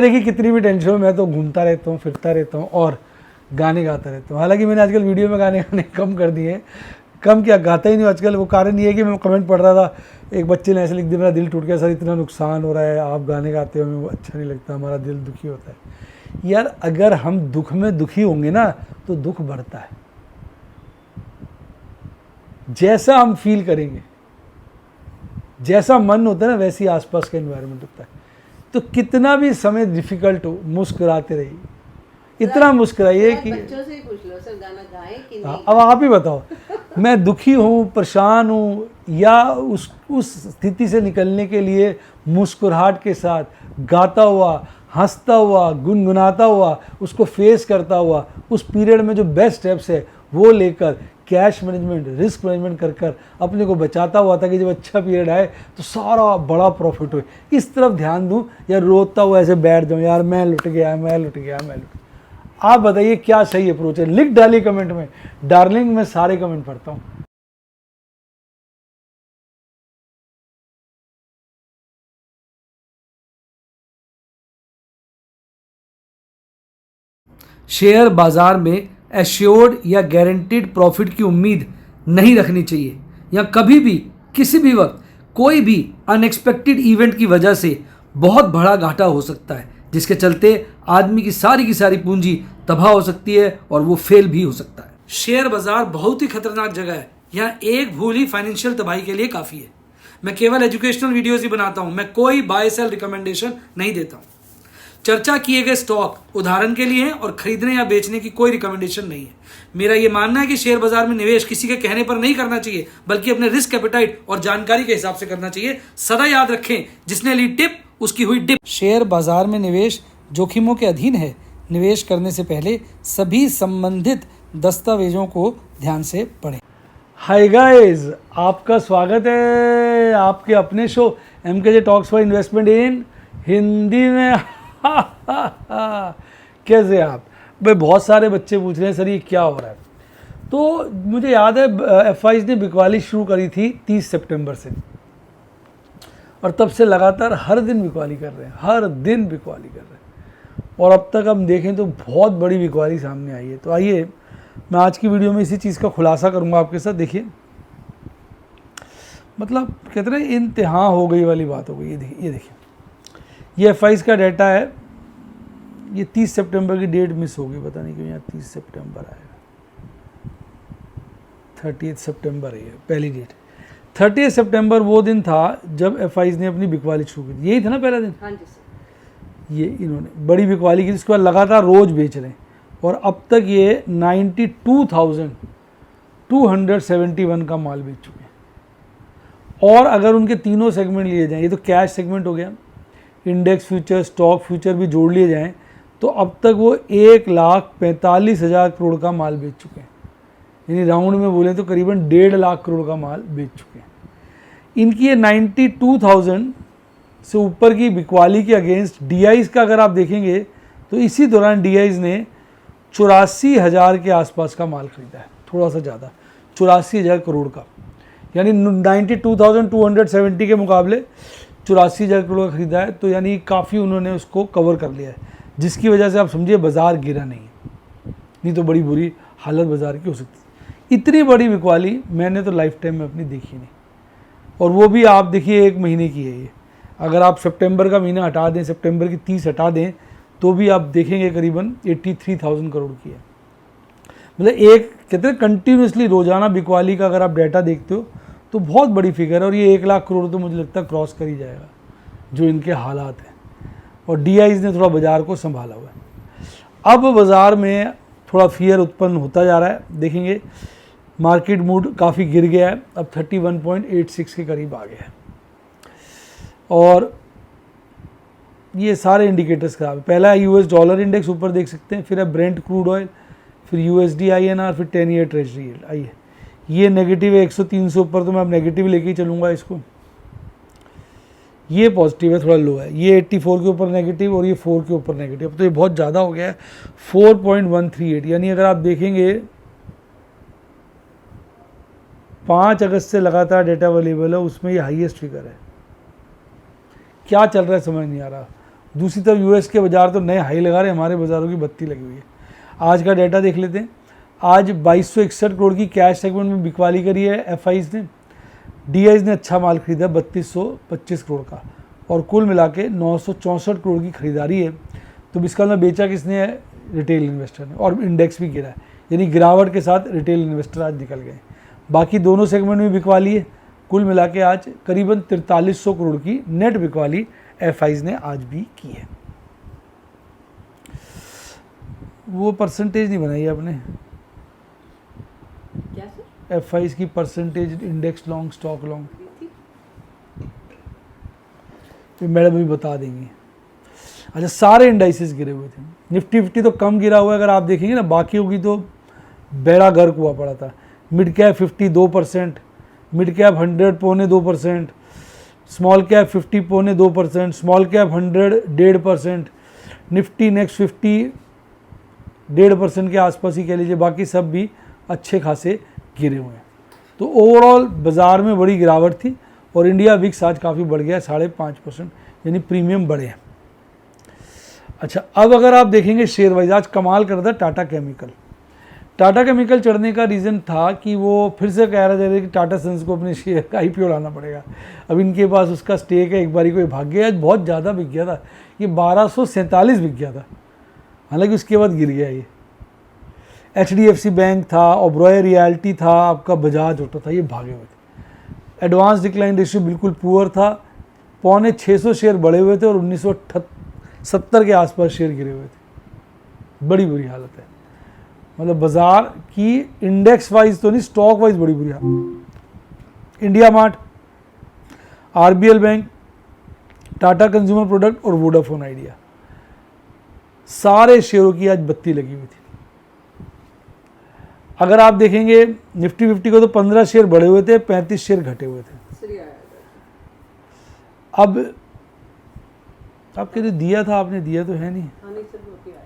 देखिए कितनी भी टेंशन हो मैं तो घूमता रहता हूँ, फिरता रहता हूँ और गाने गाता रहता हूँ। हालांकि मैंने आजकल वीडियो में गाने गाने कम कर दिए हैं, कम क्या गाता ही नहीं आजकल। वो कारण ये है कि मैं कमेंट पढ़ रहा था, एक बच्चे ने ऐसे लिख दिया मेरा दिल टूट गया सर, इतना नुकसान हो रहा है, आप गाने गाते हो हमें अच्छा नहीं लगता, हमारा दिल दुखी होता है। यार अगर हम दुख में दुखी होंगे ना तो दुख बढ़ता है। जैसा हम फील करेंगे, जैसा मन होता है ना, वैसे ही आसपास का एनवायरनमेंट होता है। तो कितना भी समय डिफिकल्ट हो, मुस्कुराते रहिए, इतना मुस्कुराइए कि बच्चों से ही पूछ लो सर गाना गाएं कि नहीं। अब आप ही बताओ, मैं दुखी हूँ, परेशान हूँ, या उस स्थिति से निकलने के लिए मुस्कुराहट के साथ गाता हुआ, हंसता हुआ, गुनगुनाता हुआ, उसको फेस करता हुआ, उस पीरियड में जो बेस्ट स्टेप्स है वो लेकर कैश मैनेजमेंट, रिस्क मैनेजमेंट कर कर अपने को बचाता हुआ था कि जब अच्छा पीरियड आए तो सारा बड़ा प्रॉफिट हो, इस तरफ ध्यान दूं या रोता हुआ ऐसे बैठ जाऊं, यार मैं लुट गया, मैं लुट गया, मैं लुट गया। आप बताइए क्या सही अप्रोच है? लिख डालिए कमेंट में, डार्लिंग मैं सारे कमेंट पढ़ता हूँ। शेयर बाजार में एश्योर्ड या गारंटीड प्रॉफिट की उम्मीद नहीं रखनी चाहिए, या कभी भी किसी भी वक्त कोई भी अनएक्सपेक्टेड इवेंट की वजह से बहुत बड़ा घाटा हो सकता है, जिसके चलते आदमी की सारी पूंजी तबाह हो सकती है और वो फेल भी हो सकता है। शेयर बाजार बहुत ही खतरनाक जगह है, यहाँ एक भूल ही फाइनेंशियल तबाही के लिए काफ़ी है। मैं केवल एजुकेशनल वीडियोज़ ही बनाता हूँ, मैं कोई बाय सेल रिकमेंडेशन नहीं देता हूँ। चर्चा किए गए स्टॉक उदाहरण के लिए हैं और खरीदने या बेचने की कोई रिकमेंडेशन नहीं है। मेरा यह मानना है कि शेयर बाजार में निवेश किसी के कहने पर नहीं करना चाहिए, बल्कि अपने रिस्क एपेटाइट और जानकारी के हिसाब से करना चाहिए। सदा याद रखें, जिसने ली टिप उसकी हुई डिप। शेयर बाजार में निवेश जोखिमों के अधीन है। निवेश करने से पहले सभी संबंधित दस्तावेजों को ध्यान से पढ़ें। हाय गाइस, आपका स्वागत है आपके अपने show MKJ talks for investment इन हिंदी में। कैसे आप भाई? बहुत सारे बच्चे पूछ रहे हैं सर ये क्या हो रहा है। तो मुझे याद है FIs ने बिकवाली शुरू करी थी 30 सितंबर से, और तब से लगातार हर दिन बिकवाली कर रहे हैं, हर दिन बिकवाली कर रहे हैं, और अब तक हम देखें तो बहुत बड़ी बिकवाली सामने आई है। तो आइए मैं आज की वीडियो में इसी चीज़ का खुलासा करूंगा आपके साथ। देखिए मतलब कहते हैं इंतहा हो गई वाली बात हो गई। ये देखिए ये FIs का डाटा है। ये 30 सितंबर की डेट मिस होगी, पता नहीं क्यों यहाँ 30 सितंबर आएगा, 30 सितंबर है पहली डेट। 30 सितंबर वो दिन था जब FIs ने अपनी बिकवाली शुरू की। यही था ना पहला दिन? हाँ जी सर। ये इन्होंने बड़ी बिकवाली की, जिसके बाद लगातार रोज बेच रहे हैं, और अब तक ये 92,271 का माल बेच चुके हैं। और अगर उनके तीनों सेगमेंट लिए जाएं, ये तो कैश सेगमेंट हो गया, इंडेक्स फ्यूचर, स्टॉक फ्यूचर भी जोड़ लिए जाएं, तो अब तक वो 1,45,000 करोड़ का माल बेच चुके हैं। यानी राउंड में बोले तो करीबन 1.5 लाख करोड़ का माल बेच चुके हैं। इनकी ये 92,000 से ऊपर की बिकवाली के अगेंस्ट DIs का अगर आप देखेंगे तो इसी दौरान DIs ने 84,000 के आसपास का माल खरीदा है, थोड़ा सा ज़्यादा, 84,000 करोड़ का। यानी 92,270 के मुकाबले 84,000 करोड़ का खरीदा है। तो यानी काफ़ी उन्होंने उसको कवर कर लिया है, जिसकी वजह से आप समझिए बाज़ार गिरा नहीं तो बड़ी बुरी हालत बाज़ार की हो सकती है। इतनी बड़ी बिकवाली मैंने तो लाइफ टाइम में अपनी देखी नहीं, और वो भी आप देखिए 1 महीने की है ये। अगर आप सितंबर का महीना हटा दें, सितंबर की 30 हटा दें, तो भी आप देखेंगे करीबन 83,000 करोड़ की है। मतलब एक कहते हैं कंटिन्यूसली रोजाना बिकवाली का अगर आप डाटा देखते हो तो बहुत बड़ी फिगर है, और ये 1 लाख करोड़ तो मुझे लगता है क्रॉस कर ही जाएगा जो इनके हालात हैं। और DIs ने थोड़ा बाज़ार को संभाला हुआ है। अब बाज़ार में थोड़ा फियर उत्पन्न होता जा रहा है। देखेंगे मार्केट मूड काफ़ी गिर गया है, अब 31.86 के करीब आ गया है, और ये सारे इंडिकेटर्स खराब है। पहला है US डॉलर इंडेक्स, ऊपर देख सकते हैं, फिर है ब्रेंट क्रूड ऑयल, फिर USD INR, फिर 10 ईयर ट्रेजरी यील्ड। आइए ये नेगेटिव है 103 से ऊपर, तो मैं अब नेगेटिव लेके ही चलूँगा इसको। ये पॉजिटिव है, थोड़ा लो है। ये 84 के ऊपर नेगेटिव, और ये 4 के ऊपर नेगेटिव। अब तो ये बहुत ज़्यादा हो गया है, 4.138। यानी अगर आप देखेंगे 5 अगस्त से लगातार डेटा अवेलेबल है, उसमें ये हाईएस्ट फिगर है। क्या चल रहा है समझ नहीं आ रहा। दूसरी तरफ यूएस के बाज़ार तो नए हाई लगा रहे हैं, हमारे बाज़ारों की बत्ती लगी हुई है। आज का डाटा देख लेते हैं। आज 2261 करोड़ की कैश सेगमेंट में बिकवाली करी है एफआईज ने। डीआईज ने अच्छा माल खरीदा 3225 करोड़ का, और कुल मिला के 964 करोड़ की खरीदारी है। तो इसका मतलब बेचा किसने है? रिटेल इन्वेस्टर ने, और इंडेक्स भी गिरा है, यानी गिरावट के साथ रिटेल इन्वेस्टर आज निकल गए। बाकी दोनों सेगमेंट में बिकवाली है। कुल मिला के आज करीबन 4300 करोड़ की नेट बिकवाली एफआईज ने आज भी की है। वो परसेंटेज नहीं बनाई आपने, क्या सर? एफआईज की percentage, index long, stock long, madam भी बता देंगी। अच्छा, सारे इंडाइसेस गिरे हुए थे। निफ्टी 50 तो कम गिरा हुआ है, अगर आप देखेंगे ना, बाकियों की तो बेड़ा गर्क हुआ पड़ा था। Mid cap 50 2%, mid cap 100 2.25%, small cap 50 2.25%, small cap 100 1.5%, Nifty next 50 1.5% के आसपास ही कह लीजिए। बाकी सब भी अच्छे खासे गिरे हुए हैं। तो ओवरऑल बाज़ार में बड़ी गिरावट थी, और इंडिया विक्स आज काफ़ी बढ़ गया 5.5%, यानी प्रीमियम बढ़े हैं। अच्छा, अब अगर आप देखेंगे शेयर वाइज, आज कमाल कर रहा था टाटा केमिकल। टाटा केमिकल चढ़ने का रीज़न था कि वो फिर से कह रहा था कि टाटा सन्स को अपने शेयर का IPO लाना पड़ेगा। अब इनके पास उसका स्टेक है, एक बारी को भाग गया। आज बहुत ज़्यादा बिक गया था, ये 1247 बिक गया था, हालांकि उसके बाद गिर गया ये। HDFC बैंक था, ओबरॉय रियल्टी था, आपका बजाज ऑटो था, ये भागे हुए थे। एडवांस डिक्लाइन रेशियो बिल्कुल पुअर था, 650 शेयर बढ़े हुए थे, और 1970 के आसपास शेयर गिरे हुए थे। बड़ी बुरी हालत है, मतलब बाजार की इंडेक्स वाइज तो नहीं, स्टॉक वाइज बड़ी बुरी हालत। India mart, RBL bank, Tata consumer product और वोडाफोन आइडिया, सारे शेयरों की आज बत्ती लगी हुई थी। अगर आप देखेंगे निफ्टी 50 को तो 15 शेयर बढ़े हुए थे, 35 शेयर घटे हुए थे। श्री आया था। अब आपके लिए दिया था, आपने दिया तो है नहीं। हाँ नहीं सर, वो भी आया।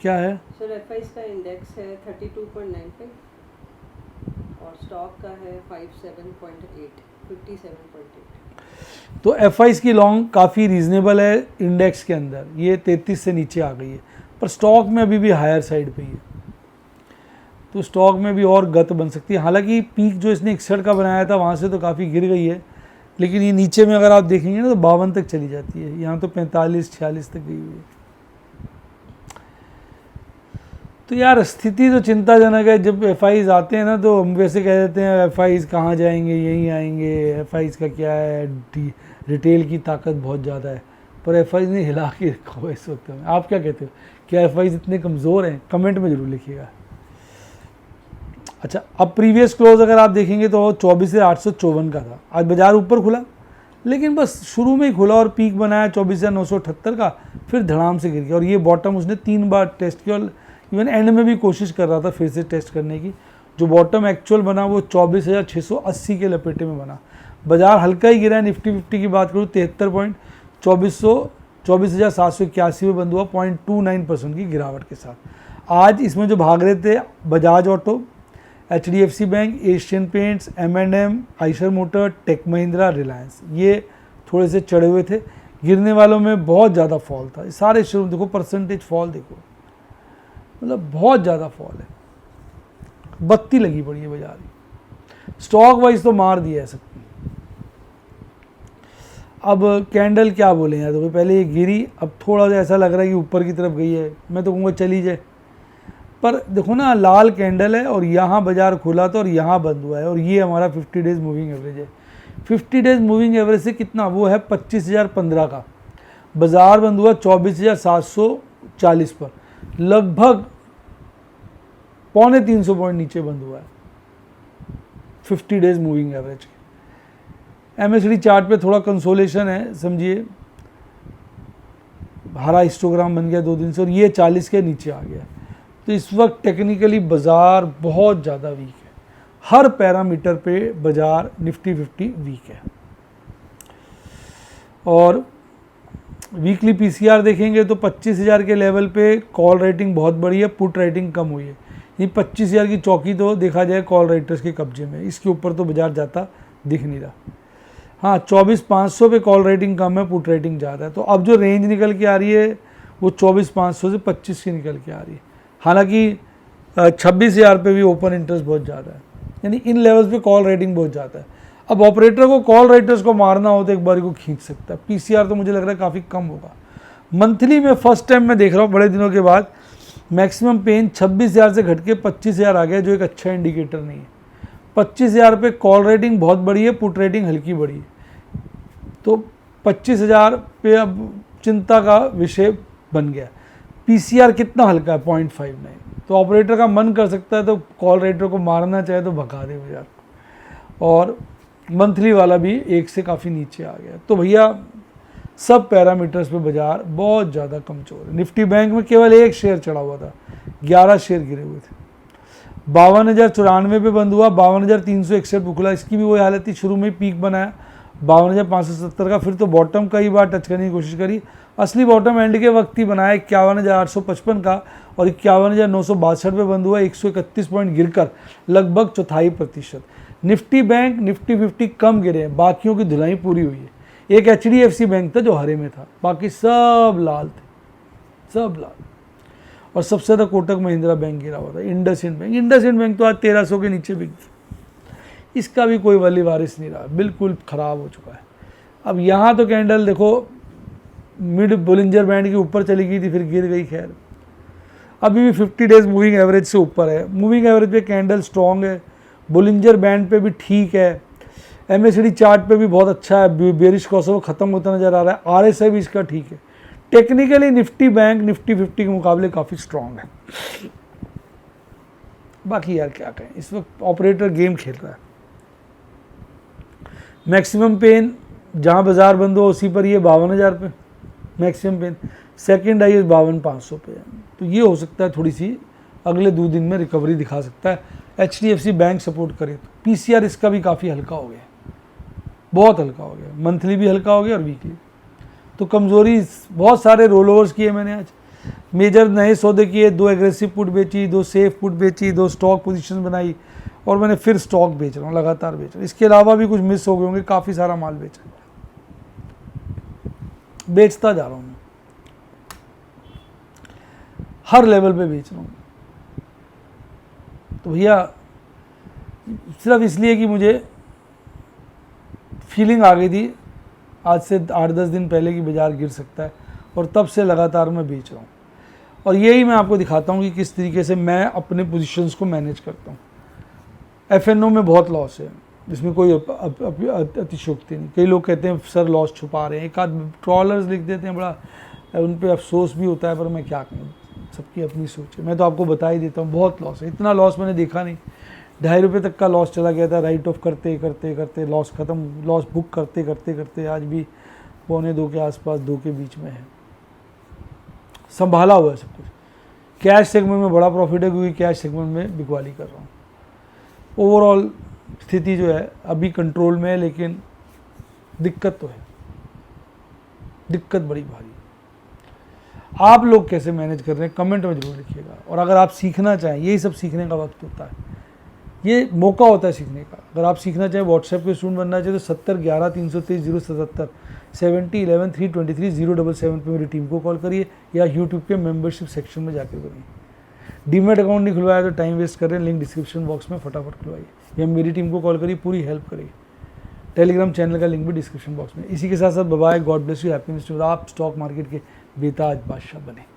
क्या है? सर एफआईज का इंडेक्स है 32.95 और स्टॉक का है 57.8, 57.8। तो एफआईज की लॉन्ग काफ़ी रीजनेबल है इंडेक्स के अंदर, ये 33 से नीचे आ गई है, पर स्टॉक में अभी भी हायर साइड पे ही है। तो स्टॉक में भी और गत बन सकती है। हालांकि पीक जो इसने 61 का बनाया था वहाँ से तो काफ़ी गिर गई है, लेकिन ये नीचे में अगर आप देखेंगे ना तो 52 तक चली जाती है, यहाँ तो 45-46 तक गई हुई है। तो यार स्थिति तो चिंताजनक है। जब एफआईज आते हैं ना तो हम वैसे कह देते हैं एफआईज कहाँ जाएंगे, यहीं आएंगे, एफआईज का क्या है, रिटेल की ताकत बहुत ज़्यादा है, पर एफआईज ने हिला के रखा हुआ इस वक्त में। आप क्या कहते हो, क्या एफआईज इतने कमज़ोर हैं? कमेंट में ज़रूर लिखिएगा। अच्छा, अब प्रीवियस क्लोज अगर आप देखेंगे तो 24,854 का था। आज बाजार ऊपर खुला, लेकिन बस शुरू में ही खुला और पीक बनाया 24,978 का, फिर धड़ाम से गिर गया। और ये बॉटम उसने 3 बार टेस्ट किया, और इवन एंड में भी कोशिश कर रहा था फिर से टेस्ट करने की। जो बॉटम एक्चुअल बना वो 24,680 के लपेटे में बना। बाजार हल्का ही गिरा है। निफ्टी 50 की बात करूँ 73 पॉइंट 24,781 में बंद हुआ, 0.29% की गिरावट के साथ। आज इसमें जो भाग रहे थे Bajaj Auto, HDFC Bank, Asian Paints, M&M, Eicher Motor, Tech Mahindra, Reliance, ये थोड़े से चढ़े हुए थे। गिरने वालों में बहुत ज़्यादा फॉल था। सारे शेयर देखो, परसेंटेज फॉल देखो, मतलब बहुत ज़्यादा फॉल है, बत्ती लगी पड़ी है बाजार में। स्टॉक वाइज तो मार दिया है सबकी। अब कैंडल क्या बोले यार, देखो पहले ये गिरी, अब थोड़ा सा ऐसा लग रहा है कि ऊपर की तरफ गई है। मैं तो कहूँगा चली जाए, पर देखो ना लाल कैंडल है और यहाँ बाजार खुला था और यहाँ बंद हुआ है, और ये हमारा 50 डेज मूविंग एवरेज है। 50 डेज मूविंग एवरेज से कितना, वो है 25,015 का। बाजार बंद हुआ 24,740 पर, लगभग 350 पॉइंट नीचे बंद हुआ है 50 डेज मूविंग एवरेज के। MACD चार्ट पे थोड़ा कंसोलेशन है, समझिए हरा हिस्टोग्राम बन गया 2 दिन से, और ये 40 के नीचे आ गया। तो इस वक्त टेक्निकली बाजार बहुत ज़्यादा वीक है, हर पैरामीटर पे बाजार निफ्टी 50 वीक है। और वीकली PCR देखेंगे तो 25,000 के लेवल पे कॉल रेटिंग बहुत बड़ी है, पुट रेटिंग कम हुई है। ये 25,000 की चौकी तो देखा जाए कॉल राइटर्स के कब्जे में, इसके ऊपर तो बाजार जाता दिख नहीं रहा। हाँ 24,500 पे कॉल रेटिंग कम है, पुट रेटिंग ज़्यादा है। तो अब जो रेंज निकल के आ रही है वो 24,500 से 25 की निकल के आ रही है। हालांकि 26,000 पे भी ओपन इंटरेस्ट बहुत ज़्यादा है, यानी इन लेवल्स पे कॉल रेटिंग बहुत ज़्यादा है। अब ऑपरेटर को कॉल रेटर्स को मारना हो तो एक बार को खींच सकता है। पीसीआर तो मुझे लग रहा है काफ़ी कम होगा। मंथली में फर्स्ट टाइम मैं देख रहा हूँ बड़े दिनों के बाद मैक्सिमम पेन 26,000 से घट के 25,000 आ गया, जो एक अच्छा इंडिकेटर नहीं है। 25,000 पे कॉल रेटिंग बहुत बड़ी है, पुट रेटिंग हल्की बड़ी है, तो 25,000 पे अब चिंता का विषय बन गया। पीसीआर कितना हल्का है 0.59, तो ऑपरेटर का मन कर सकता है तो कॉल रेटर को मारना चाहे तो भगा दे बाजार को। और मंथली वाला भी 1 से काफ़ी नीचे आ गया। तो भैया सब पैरामीटर्स पे बाजार बहुत ज़्यादा कमज़ोर है। निफ्टी बैंक में केवल 1 शेयर चढ़ा हुआ था, 11 शेयर गिरे हुए थे। 52,094 पे बंद हुआ, 52,361 पे खुला। इसकी भी वही हालत थी, शुरू में पीक बनाया 52,570 का, फिर तो बॉटम कई बार टच करने की कोशिश करी। असली बॉटम एंड के वक्त ही बनाया 51,855 का, और 51,962 पे बंद हुआ, 131 पॉइंट गिरकर लगभग 0.25%। निफ्टी बैंक निफ्टी 50 कम गिरे हैं, बाकियों की धुलाई पूरी हुई है। एक HDFC बैंक था जो हरे में था, बाकी सब लाल थे, सब लाल। और सबसे ज़्यादा कोटक महिंद्रा बैंक गिरा हुआ था। इंडसइंड बैंक तो आज 1300 के नीचे बिक गई, इसका भी कोई वली वारिस नहीं रहा, बिल्कुल ख़राब हो चुका है। अब यहाँ तो कैंडल देखो मिड बोलिंजर बैंड के ऊपर चली गई थी, फिर गिर गई। खैर अभी भी 50 डेज मूविंग एवरेज से ऊपर है। मूविंग एवरेज पे कैंडल स्ट्रॉन्ग है, बोलिंजर बैंड पे भी ठीक है, MACD चार्ट पे भी बहुत अच्छा है, बेरिश क्रॉसओवर खत्म होता नजर आ रहा है। RSI भी इसका ठीक है। टेक्निकली निफ्टी बैंक निफ्टी 50 के मुकाबले काफ़ी स्ट्रॉन्ग है। बाकी यार क्या कहें, इस वक्त ऑपरेटर गेम खेल रहा है। मैक्सिमम पेन जहाँ बाजार बंद हो उसी पर ये 52,000 पे मैक्सिमम पेन। सेकंड हाई 52,500 पे है। तो ये हो सकता है थोड़ी सी अगले 2 दिन में रिकवरी दिखा सकता है, HDFC बैंक सपोर्ट करे तो। पीसीआर इसका भी काफ़ी हल्का हो गया, बहुत हल्का हो गया, मंथली भी हल्का हो गया और वीकली। तो कमज़ोरी बहुत सारे रोल ओवर्स किए मैंने आज, मेजर नए सौदे किए, 2 एग्रेसिव पुट बेची, 2 सेफ पुट बेची, 2 स्टॉक पोजीशन बनाई, और मैंने फिर स्टॉक बेच रहा हूँ, लगातार बेच रहा हूँ। इसके अलावा भी कुछ मिस हो गए होंगे, काफ़ी सारा माल बेचा, बेचता जा रहा हूँ मैं, हर लेवल पे बेच रहा हूँ। तो भैया सिर्फ इसलिए कि मुझे फीलिंग आ गई थी आज से 8-10 दिन पहले कि बाजार गिर सकता है, और तब से लगातार मैं बेच रहा हूँ। और यही मैं आपको दिखाता हूँ कि किस तरीके से मैं अपने पोजीशंस को मैनेज करता हूँ। FNO में बहुत लॉस है, इसमें कोई अतिशयोक्ति नहीं। कई लोग कहते हैं सर लॉस छुपा रहे हैं, एक आध ट्रॉलर्स लिख देते हैं, बड़ा उन पर अफसोस भी होता है, पर मैं क्या करूँ, सबकी अपनी सोच है। मैं तो आपको बता ही देता हूँ, बहुत लॉस है। इतना लॉस मैंने देखा नहीं, ₹2.5 तक का लॉस चला गया था। राइट ऑफ करते करते करते लॉस ख़त्म, लॉस बुक करते करते करते आज भी 1:45 के आसपास, 2 के बीच में है। संभाला हुआ है सब कुछ। कैश सेगमेंट में बड़ा प्रॉफिट है, क्योंकि कैश सेगमेंट में बिकवाली कर रहा हूँ। ओवरऑल स्थिति जो है अभी कंट्रोल में है, लेकिन दिक्कत तो है, दिक्कत बड़ी भारी। आप लोग कैसे मैनेज कर रहे हैं कमेंट में जरूर लिखिएगा। और अगर आप सीखना चाहें, यही सब सीखने का वक्त होता है, ये मौका होता है सीखने का। अगर आप सीखना चाहें, व्हाट्सएप के स्टूडेंट बनना चाहें, तो 70 11 323 077 70 11 323 077 पे मेरी टीम को कॉल करिए, या यूट्यूब के मेंबरशिप सेक्शन में जाकर करिए। डीमेट अकाउंट नहीं खुलवाया तो टाइम वेस्ट कर रहे हैं, लिंक डिस्क्रिप्शन बॉक्स में फटाफट खुलवाइए, या मेरी टीम को कॉल करिए, पूरी हेल्प करिए। टेलीग्राम चैनल का लिंक भी डिस्क्रिप्शन बॉक्स में। इसी के साथ साथ bye, God bless you, happiness too. आप स्टॉक मार्केट के बेताज बादशाह बने।